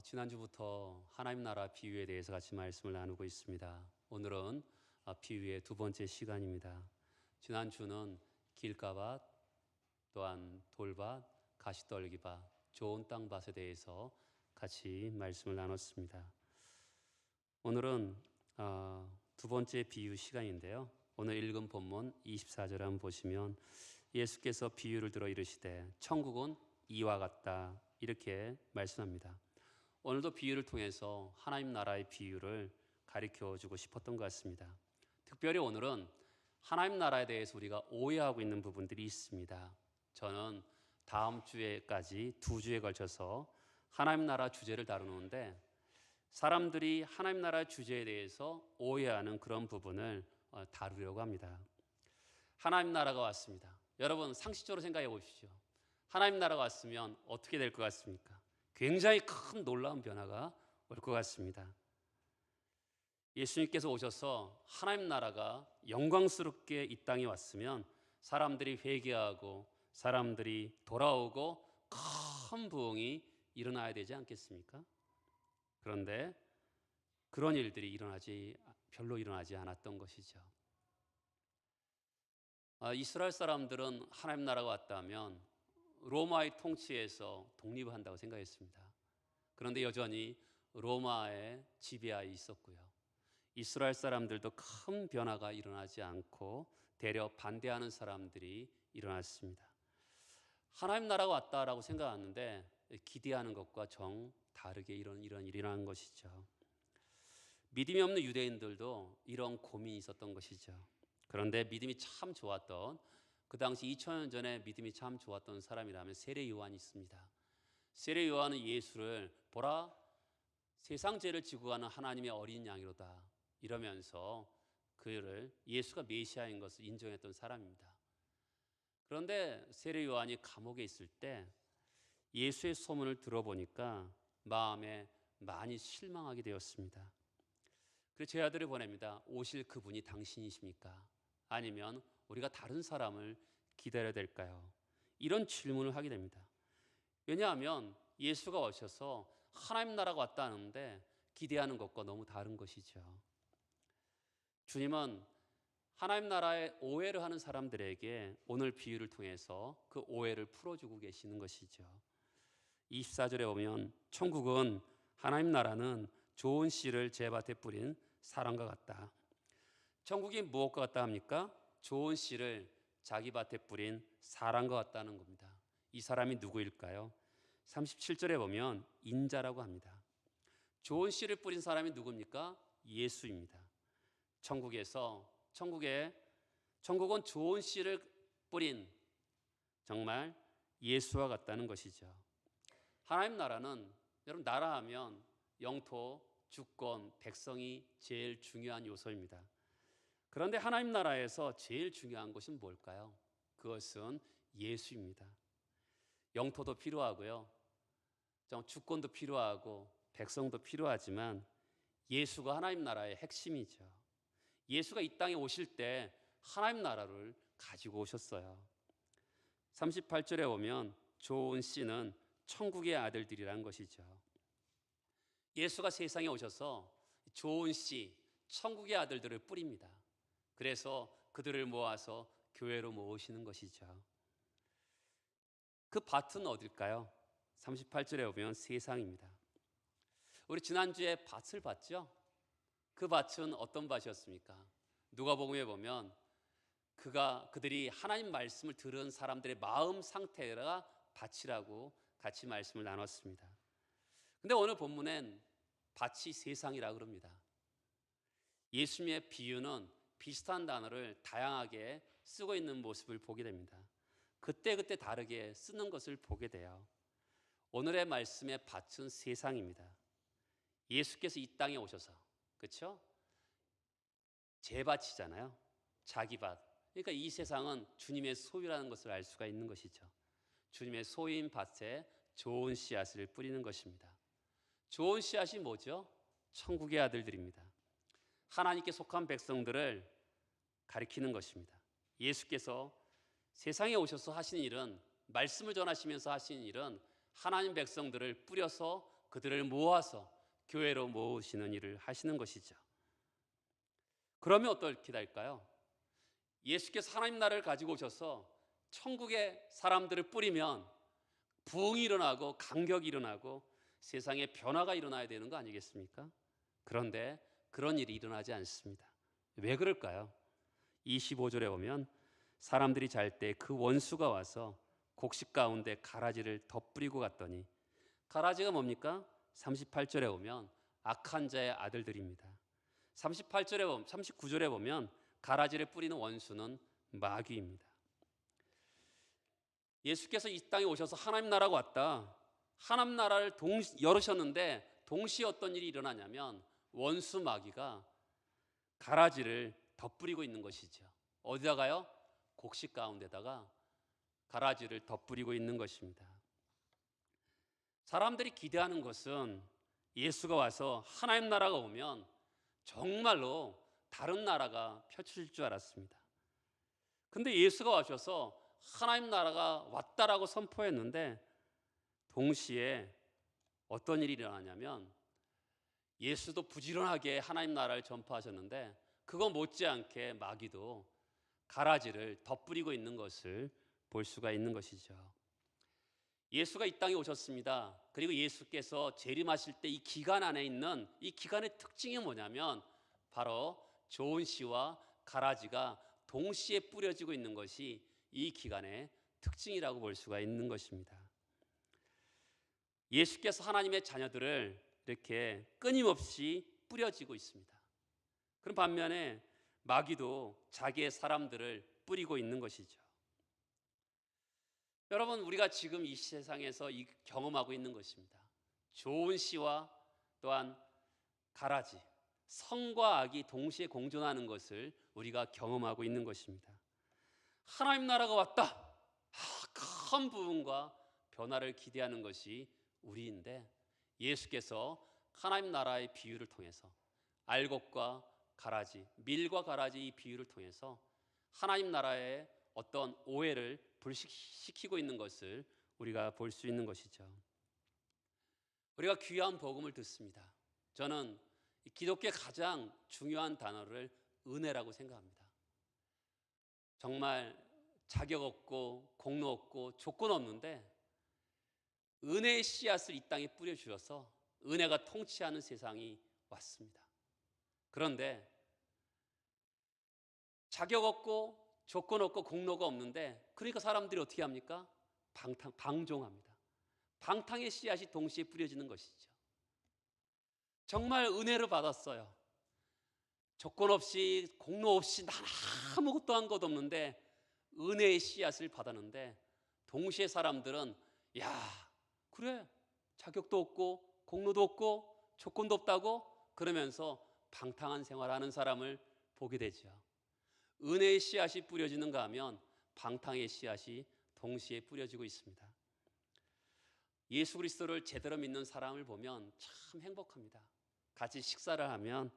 지난주부터 하나님 나라 비유에 대해서 같이 말씀을 나누고 있습니다. 오늘은 비유의 두 번째 시간입니다. 지난주는 길가밭, 또한 돌밭, 가시떨기밭, 좋은 땅밭에 대해서 같이 말씀을 나눴습니다. 오늘은 두 번째 비유 시간인데요. 오늘 읽은 본문 24절 한번 보시면 예수께서 비유를 들어 이르시되 천국은 이와 같다 이렇게 말씀합니다. 오늘도 비유를 통해서 하나님 나라의 비유를 가르쳐 주고 싶었던 것 같습니다. 특별히 오늘은 하나님 나라에 대해서 우리가 오해하고 있는 부분들이 있습니다. 저는 다음 주에까지 두 주에 걸쳐서 하나님 나라 주제를 다루는데 사람들이 하나님 나라 주제에 대해서 오해하는 그런 부분을 다루려고 합니다. 하나님 나라가 왔습니다. 여러분 상식적으로 생각해 보십시오. 하나님 나라가 왔으면 어떻게 될 것 같습니까? 굉장히 큰 놀라운 변화가 올 것 같습니다. 예수님께서 오셔서 하나님 나라가 영광스럽게 이 땅에 왔으면 사람들이 회개하고 사람들이 돌아오고 큰 부흥이 일어나야 되지 않겠습니까? 그런데 그런 일들이 별로 일어나지 않았던 것이죠. 이스라엘 사람들은 하나님 나라가 왔다면 로마의 통치에서 독립을 한다고 생각했습니다. 그런데 여전히 로마의 지배하에 있었고요. 이스라엘 사람들도 큰 변화가 일어나지 않고 대려 반대하는 사람들이 일어났습니다. 하나님 나라가 왔다라고 생각하는데 기대하는 것과 정 다르게 이런 일이 일어난 것이죠. 믿음이 없는 유대인들도 이런 고민이 있었던 것이죠. 그런데 믿음이 참 좋았던 그 당시 2000년 전에 믿음이 참 좋았던 사람이라면 세례 요한이 있습니다. 세례 요한은 예수를 보라 세상 죄를 지고 가는 하나님의 어린 양이로다 이러면서 그를 예수가 메시아인 것을 인정했던 사람입니다. 그런데 세례 요한이 감옥에 있을 때 예수의 소문을 들어보니까 마음에 많이 실망하게 되었습니다. 그래서 제 아들을 보냅니다. 오실 그분이 당신이십니까? 아니면 우리가 다른 사람을 기다려야 될까요? 이런 질문을 하게 됩니다. 왜냐하면 예수가 오셔서 하나님 나라가 왔다는데 기대하는 것과 너무 다른 것이죠. 주님은 하나님 나라에 오해를 하는 사람들에게 오늘 비유를 통해서 그 오해를 풀어주고 계시는 것이죠. 24절에 보면 천국은 하나님 나라는 좋은 씨를 제 밭에 뿌린 사람과 같다. 천국이 무엇과 같다 합니까? 좋은 씨를 자기 밭에 뿌린 사람과 같다는 겁니다. 이 사람이 누구일까요? 37절에 보면 인자라고 합니다. 좋은 씨를 뿌린 사람이 누굽니까? 예수입니다. 천국은 좋은 씨를 뿌린 정말 예수와 같다는 것이죠. 하나님 나라는 여러분 나라 하면 영토, 주권, 백성이 제일 중요한 요소입니다. 그런데 하나님 나라에서 제일 중요한 것은 뭘까요? 그것은 예수입니다. 영토도 필요하고요. 주권도 필요하고 백성도 필요하지만 예수가 하나님 나라의 핵심이죠. 예수가 이 땅에 오실 때 하나님 나라를 가지고 오셨어요. 38절에 보면 좋은 씨는 천국의 아들들이란 것이죠. 예수가 세상에 오셔서 좋은 씨, 천국의 아들들을 뿌립니다. 그래서 그들을 모아서 교회로 모으시는 것이죠. 그 밭은 어딜까요? 38절에 보면 세상입니다. 우리 지난주에 밭을 봤죠? 그 밭은 어떤 밭이었습니까? 누가복음에 보면 그들이 하나님 말씀을 들은 사람들의 마음 상태가 밭이라고 같이 말씀을 나눴습니다. 근데 오늘 본문엔 밭이 세상이라 그럽니다. 예수님의 비유는 비슷한 단어를 다양하게 쓰고 있는 모습을 보게 됩니다. 그때그때 다르게 쓰는 것을 보게 돼요. 오늘의 말씀의 밭은 세상입니다. 예수께서 이 땅에 오셔서 그렇죠? 제 밭이잖아요. 자기 밭. 그러니까 이 세상은 주님의 소유라는 것을 알 수가 있는 것이죠. 주님의 소유인 밭에 좋은 씨앗을 뿌리는 것입니다. 좋은 씨앗이 뭐죠? 천국의 아들들입니다. 하나님께 속한 백성들을 가리키는 것입니다. 예수께서 세상에 오셔서 하신 일은 말씀을 전하시면서 하신 일은 하나님 백성들을 뿌려서 그들을 모아서 교회로 모으시는 일을 하시는 것이죠. 그러면 어떻게 될까요? 예수께서 하나님 나라를 가지고 오셔서 천국의 사람들을 뿌리면 부흥이 일어나고 감격이 일어나고 세상에 변화가 일어나야 되는 거 아니겠습니까? 그런데 그런 일이 일어나지 않습니다. 왜 그럴까요? 25절에 보면 사람들이 잘 때 그 원수가 와서 곡식 가운데 가라지를 덧뿌리고 갔더니, 가라지가 뭡니까? 38절에 보면 악한 자의 아들들입니다. 39절에 보면 가라지를 뿌리는 원수는 마귀입니다. 예수께서 이 땅에 오셔서 하나님 나라가 왔다. 하나님 나라를 열으셨는데 동시에 어떤 일이 일어나냐면 원수 마귀가 가라지를 덧뿌리고 있는 것이죠. 어디다가요? 곡식 가운데다가 가라지를 덧뿌리고 있는 것입니다. 사람들이 기대하는 것은 예수가 와서 하나님 나라가 오면 정말로 다른 나라가 펼쳐질 줄 알았습니다. 근데 예수가 와셔서 하나님 나라가 왔다라고 선포했는데 동시에 어떤 일이 일어나냐면 예수도 부지런하게 하나님 나라를 전파하셨는데 그거 못지않게 마귀도 가라지를 덧뿌리고 있는 것을 볼 수가 있는 것이죠. 예수가 이 땅에 오셨습니다. 그리고 예수께서 재림하실 때 이 기간 안에 있는 이 기간의 특징이 뭐냐면 바로 좋은 씨와 가라지가 동시에 뿌려지고 있는 것이 이 기간의 특징이라고 볼 수가 있는 것입니다. 예수께서 하나님의 자녀들을 이렇게 끊임없이 뿌려지고 있습니다. 그런 반면에 마귀도 자기의 사람들을 뿌리고 있는 것이죠. 여러분, 우리가 지금 이 세상에서 경험하고 있는 것입니다. 좋은 씨와 또한 가라지, 선과 악이 동시에 공존하는 것을 우리가 경험하고 있는 것입니다. 하나님 나라가 왔다. 큰 부흥과 변화를 기대하는 것이 우리인데 예수께서 하나님 나라의 비유를 통해서 알곡과 가라지, 밀과 가라지 이 비유를 통해서 하나님 나라의 어떤 오해를 불식시키고 있는 것을 우리가 볼 수 있는 것이죠. 우리가 귀한 복음을 듣습니다. 저는 기독교의 가장 중요한 단어를 은혜라고 생각합니다. 정말 자격 없고 공로 없고 조건 없는데 은혜의 씨앗을 이 땅에 뿌려주셔서 은혜가 통치하는 세상이 왔습니다. 그런데 자격 없고 조건 없고 공로가 없는데 그러니까 사람들이 어떻게 합니까? 방종합니다. 방탕의 씨앗이 동시에 뿌려지는 것이죠. 정말 은혜를 받았어요. 조건 없이 공로 없이 난 아무것도 한 것 없는데 은혜의 씨앗을 받았는데 동시에 사람들은 야 그래 자격도 없고 공로도 없고 조건도 없다고 그러면서 방탕한 생활하는 사람을 보게 되죠. 은혜의 씨앗이 뿌려지는가 하면 방탕의 씨앗이 동시에 뿌려지고 있습니다. 예수 그리스도를 제대로 믿는 사람을 보면 참 행복합니다. 같이 식사를 하면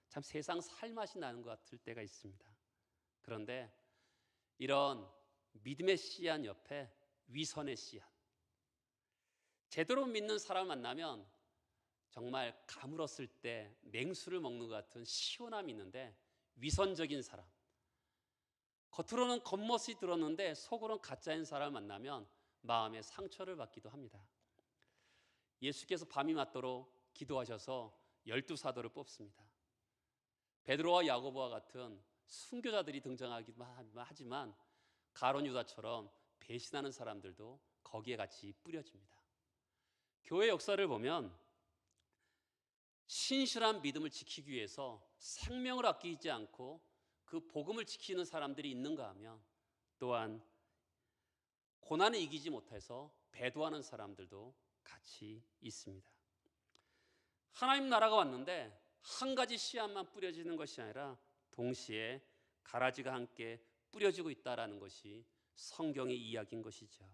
참 세상 살맛이 나는 것 같을 때가 있습니다. 그런데 이런 믿음의 씨앗 옆에 위선의 씨앗, 제대로 믿는 사람을 만나면 정말 가물었을 때 맹수를 먹는 것 같은 시원함이 있는데 위선적인 사람, 겉으로는 겉멋이 들었는데 속으로는 가짜인 사람을 만나면 마음에 상처를 받기도 합니다. 예수께서 밤이 맞도록 기도하셔서 12사도를 뽑습니다. 베드로와 야고보와 같은 순교자들이 등장하기만 하지만 가룟 유다처럼 배신하는 사람들도 거기에 같이 뿌려집니다. 교회 역사를 보면 신실한 믿음을 지키기 위해서 생명을 아끼지 않고 그 복음을 지키는 사람들이 있는가 하면 또한 고난을 이기지 못해서 배도하는 사람들도 같이 있습니다. 하나님 나라가 왔는데 한 가지 씨앗만 뿌려지는 것이 아니라 동시에 가라지가 함께 뿌려지고 있다는 것이 성경의 이야기인 것이죠.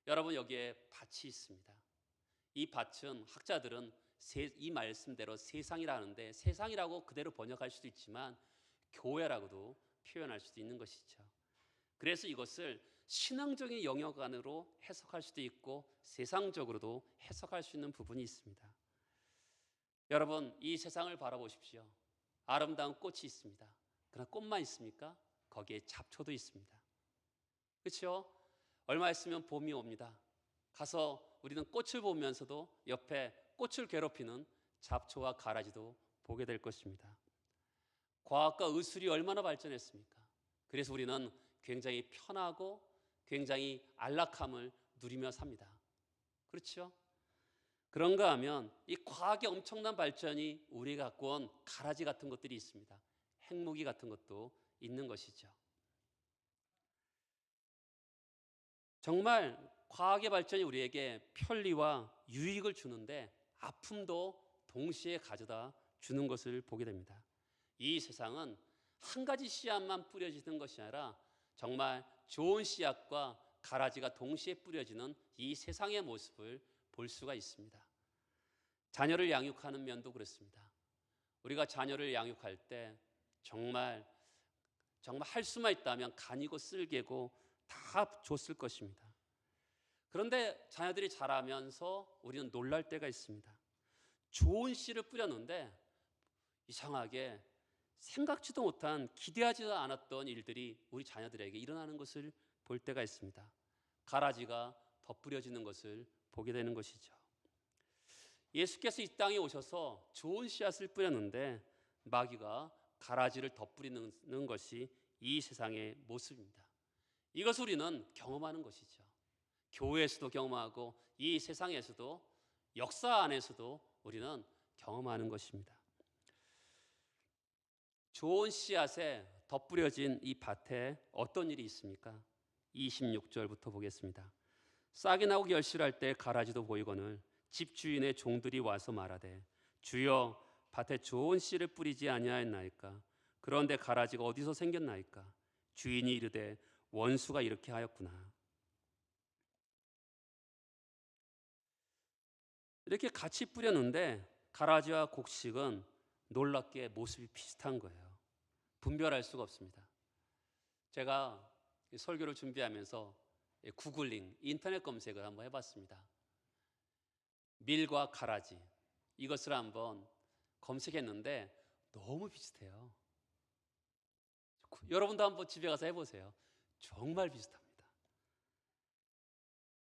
여러분 여기에 밭이 있습니다. 이 밭은 학자들은 이 말씀대로 세상이라 하는데 세상이라고 그대로 번역할 수도 있지만 교회라고도 표현할 수도 있는 것이죠. 그래서 이것을 신앙적인 영역 안으로 해석할 수도 있고 세상적으로도 해석할 수 있는 부분이 있습니다. 여러분, 이 세상을 바라보십시오. 아름다운 꽃이 있습니다. 그러나 꽃만 있습니까? 거기에 잡초도 있습니다. 그렇죠? 얼마 있으면 봄이 옵니다. 가서 우리는 꽃을 보면서도 옆에 꽃을 괴롭히는 잡초와 가라지도 보게 될 것입니다. 과학과 의술이 얼마나 발전했습니까? 그래서 우리는 굉장히 편하고 굉장히 안락함을 누리며 삽니다. 그렇죠? 그런가 하면 이 과학의 엄청난 발전이 우리가 갖고 온 가라지 같은 것들이 있습니다. 핵무기 같은 것도 있는 것이죠. 정말 과학의 발전이 우리에게 편리와 유익을 주는데 아픔도 동시에 가져다 주는 것을 보게 됩니다. 이 세상은 한 가지 씨앗만 뿌려지는 것이 아니라 정말 좋은 씨앗과 가라지가 동시에 뿌려지는 이 세상의 모습을 볼 수가 있습니다. 자녀를 양육하는 면도 그렇습니다. 우리가 자녀를 양육할 때 정말 할 수만 있다면 간이고 쓸개고 다 줬을 것입니다. 그런데 자녀들이 자라면서 우리는 놀랄 때가 있습니다. 좋은 씨를 뿌렸는데 이상하게 생각지도 못한 기대하지도 않았던 일들이 우리 자녀들에게 일어나는 것을 볼 때가 있습니다. 가라지가 덧뿌려지는 것을 보게 되는 것이죠. 예수께서 이 땅에 오셔서 좋은 씨앗을 뿌렸는데 마귀가 가라지를 덧뿌리는 것이 이 세상의 모습입니다. 이것을 우리는 경험하는 것이죠. 교회에서도 경험하고 이 세상에서도 역사 안에서도 우리는 경험하는 것입니다. 좋은 씨앗에 덧뿌려진 이 밭에 어떤 일이 있습니까? 26절부터 보겠습니다. 싹이 나고 결실할 때 가라지도 보이거늘 집주인의 종들이 와서 말하되 주여 밭에 좋은 씨를 뿌리지 아니하였나이까? 그런데 가라지가 어디서 생겼나이까? 주인이 이르되 원수가 이렇게 하였구나. 이렇게 같이 뿌렸는데 가라지와 곡식은 놀랍게 모습이 비슷한 거예요. 분별할 수가 없습니다. 제가 설교를 준비하면서 구글링, 인터넷 검색을 한번 해봤습니다. 밀과 가라지, 이것을 한번 검색했는데 너무 비슷해요. 여러분도 한번 집에 가서 해보세요. 정말 비슷합니다.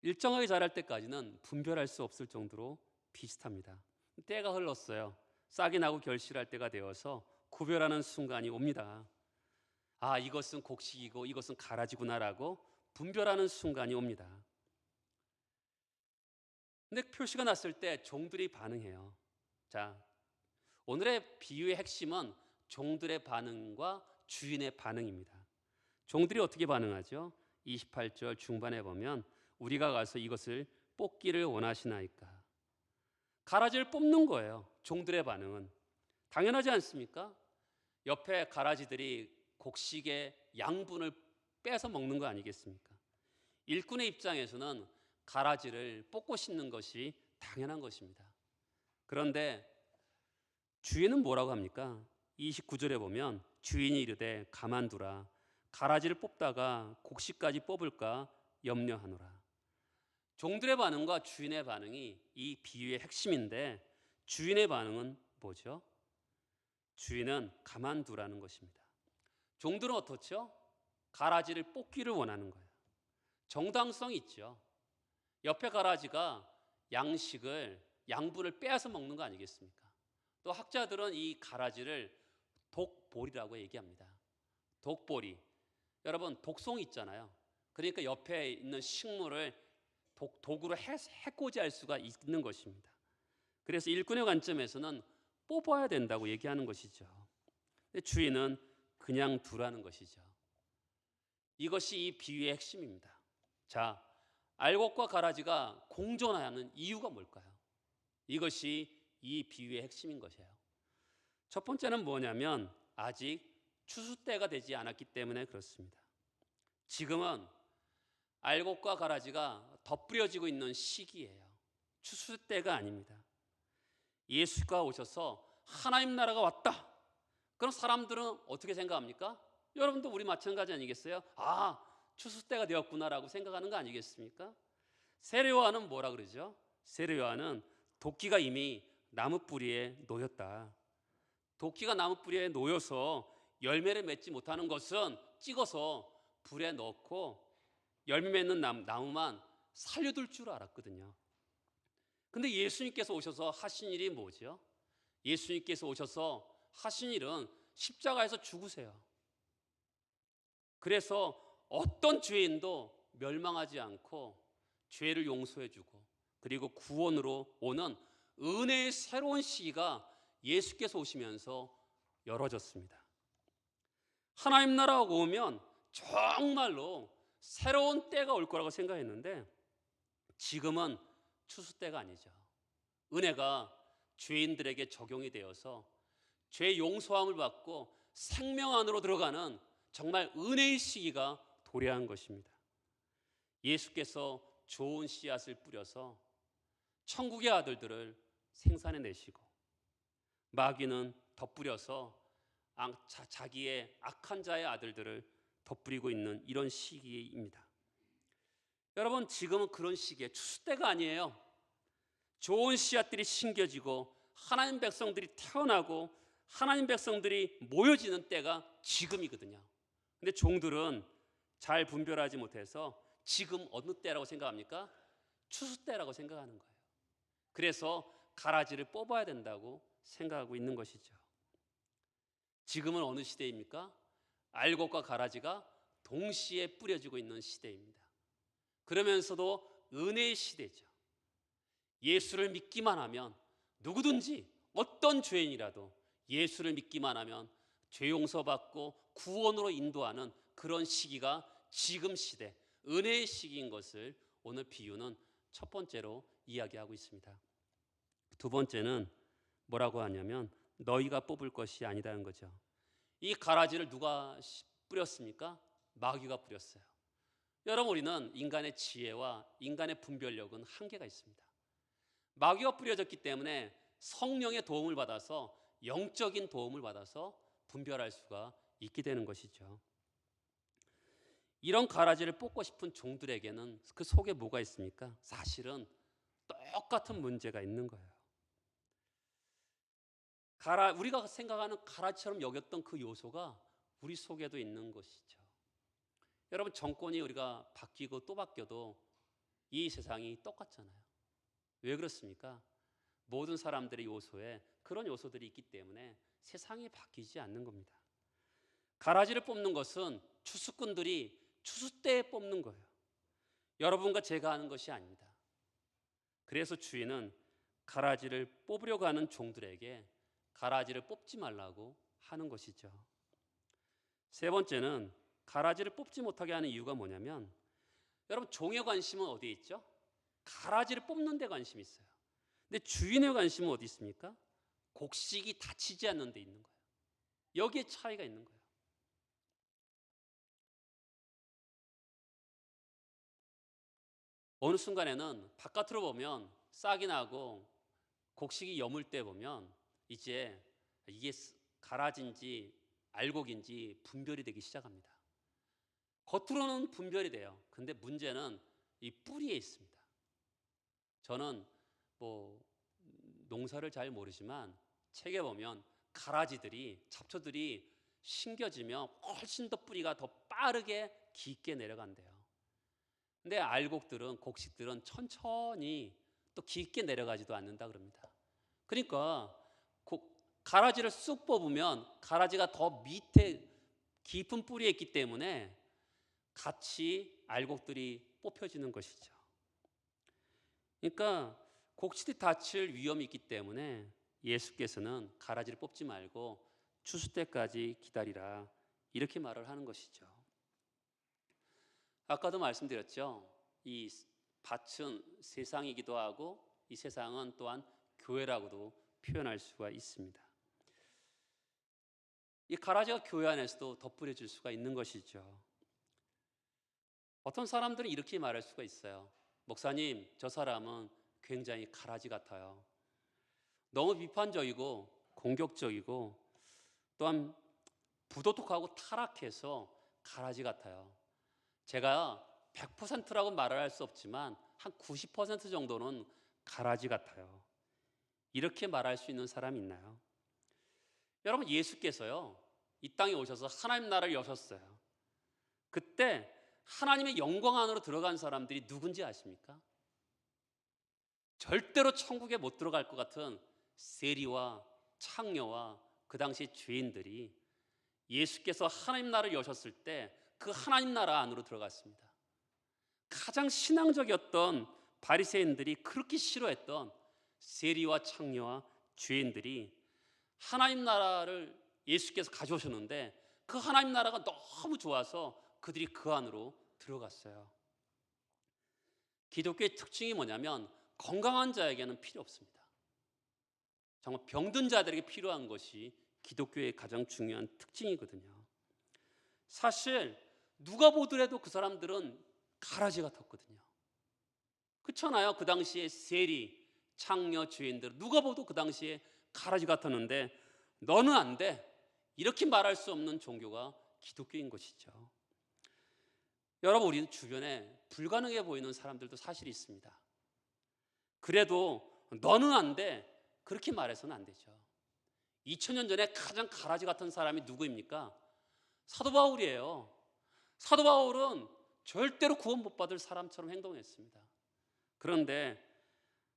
일정하게 자랄 때까지는 분별할 수 없을 정도로 비슷합니다. 때가 흘렀어요. 싹이 나고 결실할 때가 되어서 구별하는 순간이 옵니다. 아, 이것은 곡식이고 이것은 가라지구나라고 분별하는 순간이 옵니다. 근데 표시가 났을 때 종들이 반응해요. 자, 오늘의 비유의 핵심은 종들의 반응과 주인의 반응입니다. 종들이 어떻게 반응하죠? 28절 중반에 보면 우리가 가서 이것을 뽑기를 원하시나이까? 가라지를 뽑는 거예요. 종들의 반응은 당연하지 않습니까? 옆에 가라지들이 곡식의 양분을 빼서 먹는 거 아니겠습니까? 일꾼의 입장에서는 가라지를 뽑고 씹는 것이 당연한 것입니다. 그런데 주인은 뭐라고 합니까? 29절에 보면 주인이 이르되 가만두라. 가라지를 뽑다가 곡식까지 뽑을까 염려하노라. 종들의 반응과 주인의 반응이 이 비유의 핵심인데 주인의 반응은 뭐죠? 주인은 가만두라는 것입니다. 종들은 어떻죠? 가라지를 뽑기를 원하는 거예요. 정당성이 있죠. 옆에 가라지가 양분을 빼앗아 먹는 거 아니겠습니까? 또 학자들은 이 가라지를 독보리라고 얘기합니다. 독보리. 여러분, 독성이 있잖아요. 그러니까 옆에 있는 식물을 독으로 해코지할 수가 있는 것입니다. 그래서 일꾼의 관점에서는 뽑아야 된다고 얘기하는 것이죠. 근데 주인은 그냥 두라는 것이죠. 이것이 이 비유의 핵심입니다. 자, 알곡과 가라지가 공존하는 이유가 뭘까요? 이것이 이 비유의 핵심인 것이에요. 첫 번째는 뭐냐면 아직 추수 때가 되지 않았기 때문에 그렇습니다. 지금은 알곡과 가라지가 덧뿌려지고 있는 시기예요. 추수 때가 아닙니다. 예수가 오셔서 하나님 나라가 왔다. 그럼 사람들은 어떻게 생각합니까? 여러분도 우리 마찬가지 아니겠어요? 아, 추수 때가 되었구나라고 생각하는 거 아니겠습니까? 세례요한은 뭐라 그러죠? 세례요한은 도끼가 이미 나무 뿌리에 놓였다. 도끼가 나무 뿌리에 놓여서 열매를 맺지 못하는 것은 찍어서 불에 넣고 열매 맺는 나무만 살려둘 줄 알았거든요. 근데 예수님께서 오셔서 하신 일이 뭐죠? 예수님께서 오셔서 하신 일은 십자가에서 죽으세요. 그래서 어떤 죄인도 멸망하지 않고 죄를 용서해 주고 그리고 구원으로 오는 은혜의 새로운 시기가 예수께서 오시면서 열어졌습니다. 하나님 나라가 오면 정말로 새로운 때가 올 거라고 생각했는데 지금은 추수 때가 아니죠. 은혜가 죄인들에게 적용이 되어서 죄 용서함을 받고 생명 안으로 들어가는 정말 은혜의 시기가 도래한 것입니다. 예수께서 좋은 씨앗을 뿌려서 천국의 아들들을 생산해 내시고 마귀는 덧뿌려서 자기의 악한 자의 아들들을 덧뿌리고 있는 이런 시기입니다. 여러분, 지금은 그런 시기에 추수 때가 아니에요. 좋은 씨앗들이 심겨지고 하나님 백성들이 태어나고 하나님 백성들이 모여지는 때가 지금이거든요. 근데 종들은 잘 분별하지 못해서 지금 어느 때라고 생각합니까? 추수 때라고 생각하는 거예요. 그래서 가라지를 뽑아야 된다고 생각하고 있는 것이죠. 지금은 어느 시대입니까? 알곡과 가라지가 동시에 뿌려지고 있는 시대입니다. 그러면서도 은혜의 시대죠. 예수를 믿기만 하면 누구든지 어떤 죄인이라도 예수를 믿기만 하면 죄 용서받고 구원으로 인도하는 그런 시기가 지금 시대, 은혜의 시기인 것을 오늘 비유는 첫 번째로 이야기하고 있습니다. 두 번째는 뭐라고 하냐면 너희가 뽑을 것이 아니다는 거죠. 이 가라지를 누가 뿌렸습니까? 마귀가 뿌렸어요. 여러분, 우리는 인간의 지혜와 인간의 분별력은 한계가 있습니다. 마귀가 뿌려졌기 때문에 성령의 도움을 받아서 영적인 도움을 받아서 분별할 수가 있게 되는 것이죠. 이런 가라지를 뽑고 싶은 종들에게는 그 속에 뭐가 있습니까? 사실은 똑같은 문제가 있는 거예요. 우리가 생각하는 가라지처럼 여겼던 그 요소가 우리 속에도 있는 것이죠. 여러분, 정권이 우리가 바뀌고 또 바뀌어도 이 세상이 똑같잖아요. 왜 그렇습니까? 모든 사람들의 요소에 그런 요소들이 있기 때문에 세상이 바뀌지 않는 겁니다. 가라지를 뽑는 것은 추수꾼들이 추수 때에 뽑는 거예요. 여러분과 제가 하는 것이 아닙니다. 그래서 주인은 가라지를 뽑으려고 하는 종들에게 가라지를 뽑지 말라고 하는 것이죠. 세 번째는 가라지를 뽑지 못하게 하는 이유가 뭐냐면 여러분, 종의 관심은 어디에 있죠? 가라지를 뽑는 데 관심이 있어요. 근데 주인의 관심은 어디 있습니까? 곡식이 다치지 않는 데 있는 거예요. 여기에 차이가 있는 거예요. 어느 순간에는 바깥으로 보면 싹이 나고 곡식이 여물 때 보면 이제 이게 가라지인지 알곡인지 분별이 되기 시작합니다. 겉으로는 분별이 돼요. 근데 문제는 이 뿌리에 있습니다. 저는 농사를 잘 모르지만 책에 보면 가라지들이 잡초들이 심겨지면 훨씬 더 뿌리가 더 빠르게 깊게 내려간대요. 근데 알곡들은 곡식들은 천천히 또 깊게 내려가지도 않는다 그럽니다. 그러니까 가라지를 쑥 뽑으면 가라지가 더 밑에 깊은 뿌리에 있기 때문에 같이 알곡들이 뽑혀지는 것이죠. 그러니까 곡식이 다칠 위험이 있기 때문에 예수께서는 가라지를 뽑지 말고 추수 때까지 기다리라 이렇게 말을 하는 것이죠. 아까도 말씀드렸죠. 이 밭은 세상이기도 하고 이 세상은 또한 교회라고도 표현할 수가 있습니다. 이 가라지가 교회 안에서도 덧뿌려질 수가 있는 것이죠. 어떤 사람들은 이렇게 말할 수가 있어요. 목사님, 저 사람은 굉장히 가라지 같아요. 너무 비판적이고 공격적이고 또한 부도덕하고 타락해서 가라지 같아요. 제가 100%라고 말을 할 수 없지만 한 90% 정도는 가라지 같아요. 이렇게 말할 수 있는 사람이 있나요? 여러분, 예수께서요, 이 땅에 오셔서 하나님 나라를 여셨어요. 그때 하나님의 영광 안으로 들어간 사람들이 누군지 아십니까? 절대로 천국에 못 들어갈 것 같은 세리와 창녀와 그 당시 죄인들이 예수께서 하나님 나라를 여셨을 때 그 하나님 나라 안으로 들어갔습니다. 가장 신앙적이었던 바리새인들이 그렇게 싫어했던 세리와 창녀와 죄인들이 하나님 나라를 예수께서 가져오셨는데 그 하나님 나라가 너무 좋아서 그들이 그 안으로 들어갔어요. 기독교의 특징이 뭐냐면 건강한 자에게는 필요 없습니다. 정말 병든 자들에게 필요한 것이 기독교의 가장 중요한 특징이거든요. 사실 누가 보더라도 그 사람들은 가라지 같았거든요. 그렇잖아요. 그 당시에 세리, 창녀, 죄인들 누가 봐도 그 당시에 가라지 같았는데 너는 안 돼. 이렇게 말할 수 없는 종교가 기독교인 것이죠. 여러분, 우리는 주변에 불가능해 보이는 사람들도 사실 있습니다. 그래도 너는 안 돼. 그렇게 말해서는 안 되죠. 2000년 전에 가장 가라지 같은 사람이 누구입니까? 사도 바울이에요. 사도 바울은 절대로 구원 못 받을 사람처럼 행동했습니다. 그런데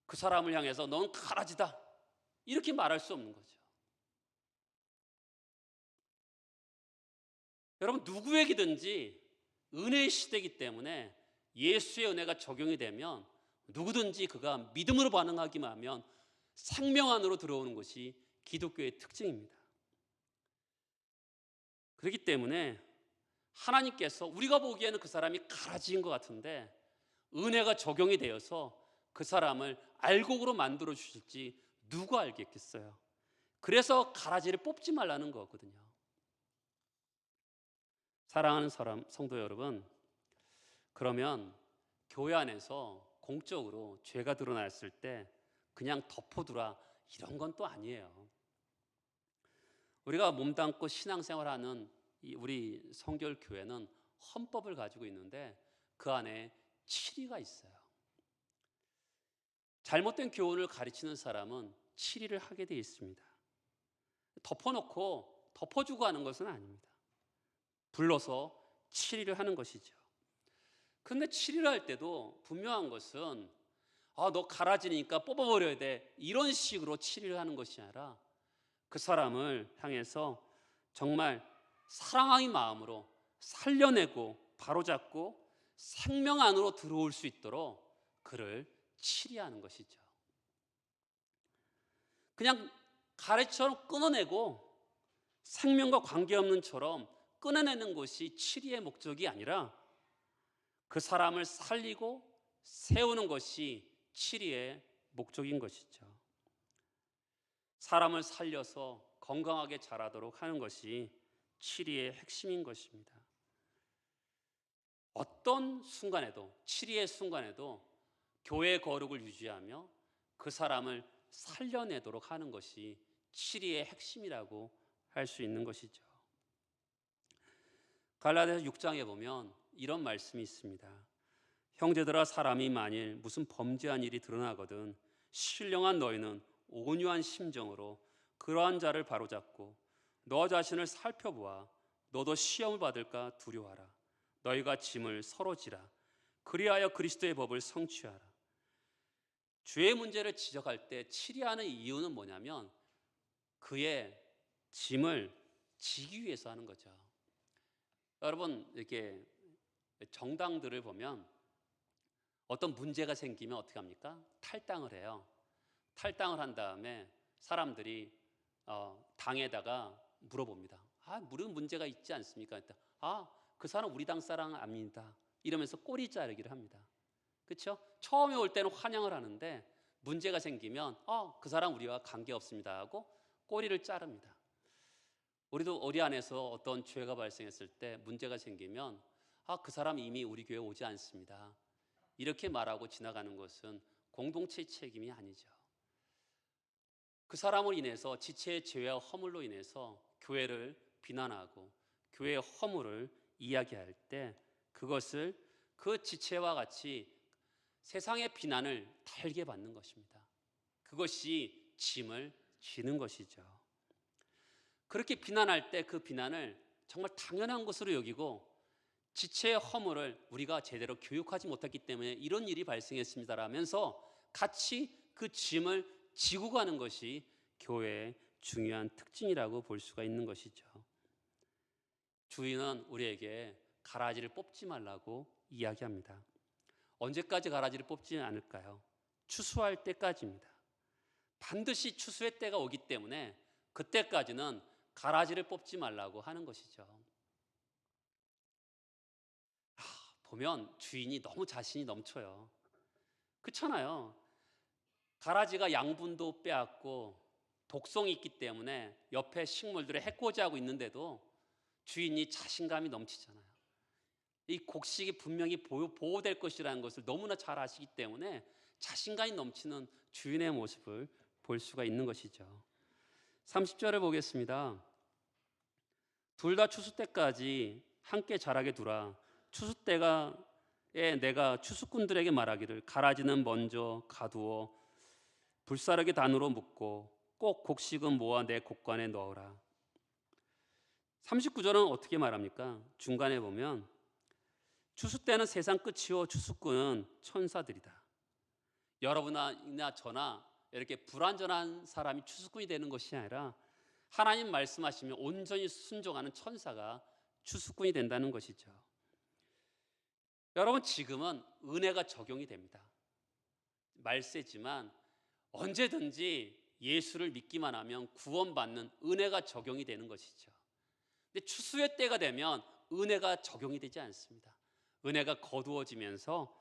그 사람을 향해서 넌 가라지다. 이렇게 말할 수 없는 거죠. 여러분, 누구에게든지 은혜의 시대이기 때문에 예수의 은혜가 적용이 되면 누구든지 그가 믿음으로 반응하기만 하면 생명 안으로 들어오는 것이 기독교의 특징입니다. 그렇기 때문에 하나님께서 우리가 보기에는 그 사람이 가라지인 것 같은데 은혜가 적용이 되어서 그 사람을 알곡으로 만들어 주실지 누가 알겠겠어요. 그래서 가라지를 뽑지 말라는 거거든요. 사랑하는 사람, 성도 여러분, 그러면 교회 안에서 공적으로 죄가 드러났을 때 그냥 덮어두라 이런 건 또 아니에요. 우리가 몸담고 신앙생활하는 우리 성결교회는 헌법을 가지고 있는데 그 안에 7위가 있어요. 잘못된 교훈을 가르치는 사람은 7위를 하게 되어 있습니다. 덮어놓고 덮어주고 하는 것은 아닙니다. 불러서 7위를 하는 것이죠. 그런데 7위를 할 때도 분명한 것은 너 가라지니까 뽑아버려야 돼 이런 식으로 7위를 하는 것이 아니라 그 사람을 향해서 정말 사랑의 마음으로 살려내고 바로잡고 생명 안으로 들어올 수 있도록 그를 치리하는 것이죠. 그냥 가래처럼 끊어내고 생명과 관계없는 처럼 끊어내는 것이 치리의 목적이 아니라 그 사람을 살리고 세우는 것이 치리의 목적인 것이죠. 사람을 살려서 건강하게 자라도록 하는 것이 치리의 핵심인 것입니다. 어떤 순간에도, 치리의 순간에도 교회의 거룩을 유지하며 그 사람을 살려내도록 하는 것이 치리의 핵심이라고 할 수 있는 것이죠. 갈라디아서 6장에 보면 이런 말씀이 있습니다. 형제들아, 사람이 만일 무슨 범죄한 일이 드러나거든 신령한 너희는 온유한 심정으로 그러한 자를 바로잡고 너 자신을 살펴보아 너도 시험을 받을까 두려워하라. 너희가 짐을 서로 지라. 그리하여 그리스도의 법을 성취하라. 죄의 문제를 지적할 때 치리하는 이유는 뭐냐면 그의 짐을 지기 위해서 하는 거죠. 여러분, 이렇게 정당들을 보면 어떤 문제가 생기면 어떻게 합니까? 탈당을 해요. 탈당을 한 다음에 사람들이 당에다가 물어봅니다. 무슨 문제가 있지 않습니까? 그 사람 우리 당 사람 아닙니다. 이러면서 꼬리 자르기를 합니다. 그렇죠? 처음에 올 때는 환영을 하는데 문제가 생기면 그 사람 우리와 관계없습니다 하고 꼬리를 자릅니다. 우리도 우리 안에서 어떤 죄가 발생했을 때 문제가 생기면 그 사람 이미 우리 교회 오지 않습니다. 이렇게 말하고 지나가는 것은 공동체의 책임이 아니죠. 그 사람으로 인해서 지체의 죄와 허물로 인해서 교회를 비난하고 교회의 허물을 이야기할 때 그것을 그 지체와 같이 세상의 비난을 달게 받는 것입니다. 그것이 짐을 지는 것이죠. 그렇게 비난할 때 그 비난을 정말 당연한 것으로 여기고 지체의 허물을 우리가 제대로 교육하지 못했기 때문에 이런 일이 발생했습니다라면서 같이 그 짐을 지고 가는 것이 교회의 중요한 특징이라고 볼 수가 있는 것이죠. 주인은 우리에게 가라지를 뽑지 말라고 이야기합니다. 언제까지 가라지를 뽑지 않을까요? 추수할 때까지입니다. 반드시 추수의 때가 오기 때문에 그때까지는 가라지를 뽑지 말라고 하는 것이죠. 보면 주인이 너무 자신이 넘쳐요. 그렇잖아요. 가라지가 양분도 빼앗고 독성이 있기 때문에 옆에 식물들을 해코지하고 있는데도 주인이 자신감이 넘치잖아요. 이 곡식이 분명히 보호될 것이라는 것을 너무나 잘 아시기 때문에 자신감이 넘치는 주인의 모습을 볼 수가 있는 것이죠. 30절을 보겠습니다. 둘 다 추수 때까지 함께 자라게 두라. 추수 때에 내가 추수꾼들에게 말하기를 가라지는 먼저 가두어 불사르게 단으로 묶고 꼭 곡식은 모아 내 곡간에 넣어라. 39절은 어떻게 말합니까? 중간에 보면 추수 때는 세상 끝이요 추수꾼은 천사들이다. 여러분이나 저나 이렇게 불완전한 사람이 추수꾼이 되는 것이 아니라 하나님 말씀하시면 온전히 순종하는 천사가 추수꾼이 된다는 것이죠. 여러분, 지금은 은혜가 적용이 됩니다. 말세지만 언제든지 예수를 믿기만 하면 구원받는 은혜가 적용이 되는 것이죠. 근데 추수의 때가 되면 은혜가 적용이 되지 않습니다. 은혜가 거두어지면서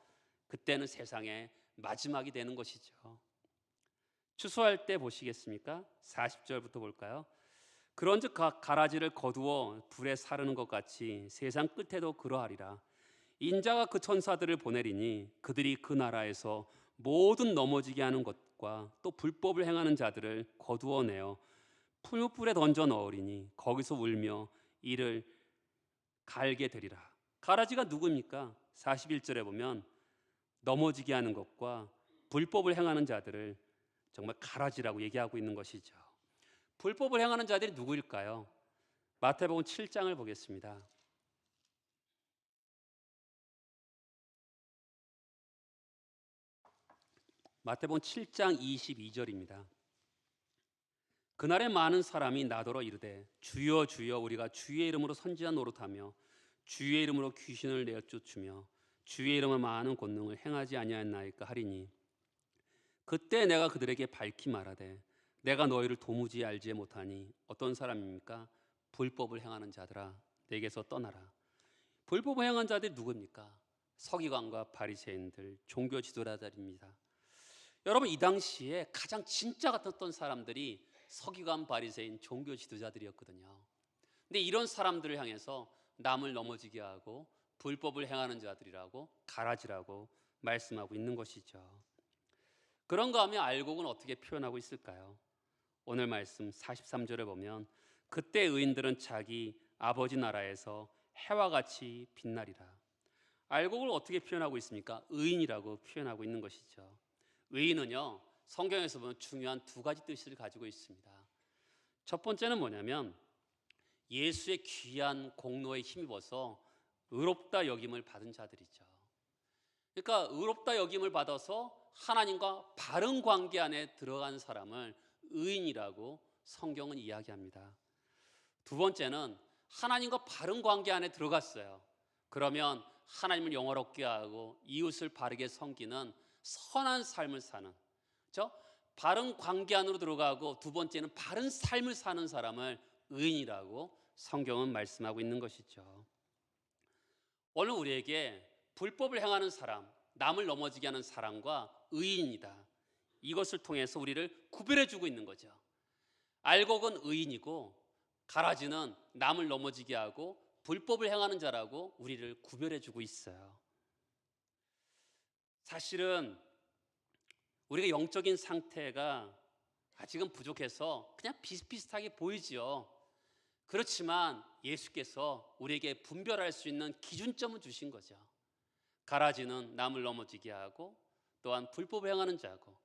그때는 세상의 마지막이 되는 것이죠. 추수할 때 보시겠습니까? 40절부터 볼까요? 그런즉 가라지를 거두어 불에 사르는 것 같이 세상 끝에도 그러하리라. 인자가 그 천사들을 보내리니 그들이 그 나라에서 모든 넘어지게 하는 것과 또 불법을 행하는 자들을 거두어내어 풀무불에 던져 넣으리니 거기서 울며 이를 갈게 되리라. 가라지가 누구입니까? 41절에 보면 넘어지게 하는 것과 불법을 행하는 자들을 정말 가라지라고 얘기하고 있는 것이죠. 불법을 행하는 자들이 누구일까요? 마태복음 7장을 보겠습니다. 마태복음 7장 22절입니다. 그날에 많은 사람이 나더러 이르되 주여 주여 우리가 주의 이름으로 선지자 노릇하며 주의 이름으로 귀신을 내쫓으며 주의 이름으로 많은 권능을 행하지 아니하였나이까 하리니 그때 내가 그들에게 밝히 말하되 내가 너희를 도무지 알지 못하니 어떤 사람입니까? 불법을 행하는 자들아 내게서 떠나라. 불법을 행한 자들이 누구입니까? 서기관과 바리새인들, 종교 지도자들입니다. 여러분, 이 당시에 가장 진짜 같았던 사람들이 서기관, 바리새인, 종교 지도자들이었거든요. 근데 이런 사람들을 향해서 남을 넘어지게 하고 불법을 행하는 자들이라고 가라지라고 말씀하고 있는 것이죠. 그런가 하면 알곡은 어떻게 표현하고 있을까요? 오늘 말씀 43절에 보면 그때 의인들은 자기 아버지 나라에서 해와 같이 빛나리라. 알곡을 어떻게 표현하고 있습니까? 의인이라고 표현하고 있는 것이죠. 의인은요, 성경에서 보면 중요한 두 가지 뜻을 가지고 있습니다. 첫 번째는 뭐냐면 예수의 귀한 공로에 힘입어서 의롭다 여김을 받은 자들이죠. 그러니까 의롭다 여김을 받아서 하나님과 바른 관계 안에 들어간 사람을 의인이라고 성경은 이야기합니다. 두 번째는 하나님과 바른 관계 안에 들어갔어요. 그러면 하나님을 영화롭게 하고 이웃을 바르게 섬기는 선한 삶을 사는, 그렇죠? 바른 관계 안으로 들어가고 두 번째는 바른 삶을 사는 사람을 의인이라고 성경은 말씀하고 있는 것이죠. 오늘 우리에게 불법을 행하는 사람, 남을 넘어지게 하는 사람과 의인이다, 이것을 통해서 우리를 구별해 주고 있는 거죠. 알곡은 의인이고 가라지는 남을 넘어지게 하고 불법을 행하는 자라고 우리를 구별해 주고 있어요. 사실은 우리가 영적인 상태가 아직은 부족해서 그냥 비슷비슷하게 보이지요. 그렇지만 예수께서 우리에게 분별할 수 있는 기준점을 주신 거죠. 가라지는 남을 넘어지게 하고 또한 불법을 행하는 자고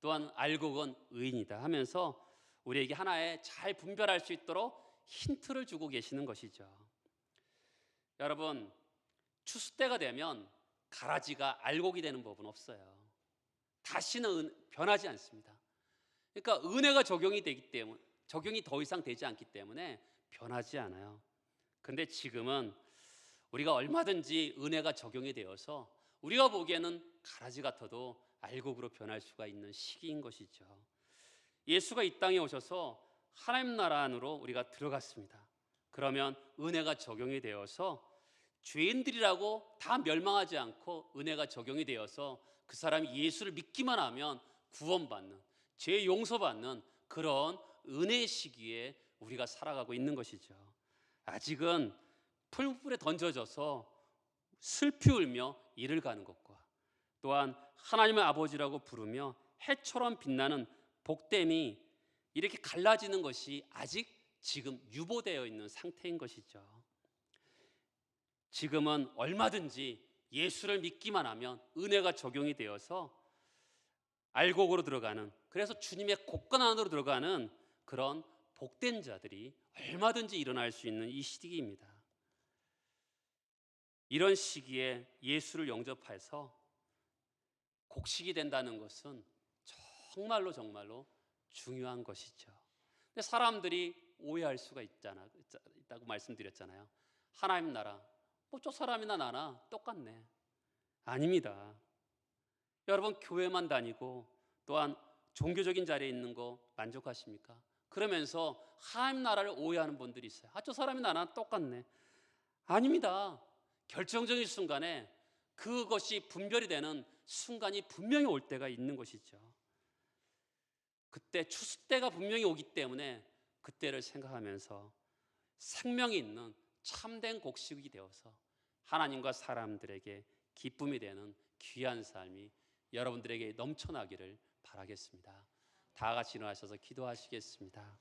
또한 알곡은 의인이다 하면서 우리에게 하나의 잘 분별할 수 있도록 힌트를 주고 계시는 것이죠. 여러분, 추수 때가 되면 가라지가 알곡이 되는 법은 없어요. 다시는 변하지 않습니다. 그러니까 은혜가 적용이 되기 때문에, 적용이 더 이상 되지 않기 때문에 변하지 않아요. 근데 지금은 우리가 얼마든지 은혜가 적용이 되어서 우리가 보기에는 가라지 같아도 알곡으로 변할 수가 있는 시기인 것이죠. 예수가 이 땅에 오셔서 하나님 나라 안으로 우리가 들어갔습니다. 그러면 은혜가 적용이 되어서 죄인들이라고 다 멸망하지 않고 은혜가 적용이 되어서 그 사람이 예수를 믿기만 하면 구원받는, 죄 용서받는 그런 은혜의 시기에 우리가 살아가고 있는 것이죠. 아직은 풀물에 던져져서 슬피 울며 이를 가는 것과 또한 하나님의 아버지라고 부르며 해처럼 빛나는 복됨이 이렇게 갈라지는 것이 아직 지금 유보되어 있는 상태인 것이죠. 지금은 얼마든지 예수를 믿기만 하면 은혜가 적용이 되어서 알곡으로 들어가는, 그래서 주님의 곳간 안으로 들어가는 그런 복된 자들이 얼마든지 일어날 수 있는 이 시기입니다. 이런 시기에 예수를 영접해서 곡식이 된다는 것은 정말로 중요한 것이죠. 근데 사람들이 오해할 수가 있다고 말씀드렸잖아요. 하나님 나라, 뭐 저 사람이나 나나 똑같네. 아닙니다. 여러분, 교회만 다니고 또한 종교적인 자리에 있는 거 만족하십니까? 그러면서 하나님 나라를 오해하는 분들이 있어요. 저 사람이 나랑 똑같네. 아닙니다. 결정적인 순간에 그것이 분별이 되는 순간이 분명히 올 때가 있는 것이죠. 그때 추수 때가 분명히 오기 때문에 그때를 생각하면서 생명이 있는 참된 곡식이 되어서 하나님과 사람들에게 기쁨이 되는 귀한 삶이 여러분들에게 넘쳐나기를 바라겠습니다. 다 같이 일어나셔서 기도하시겠습니다.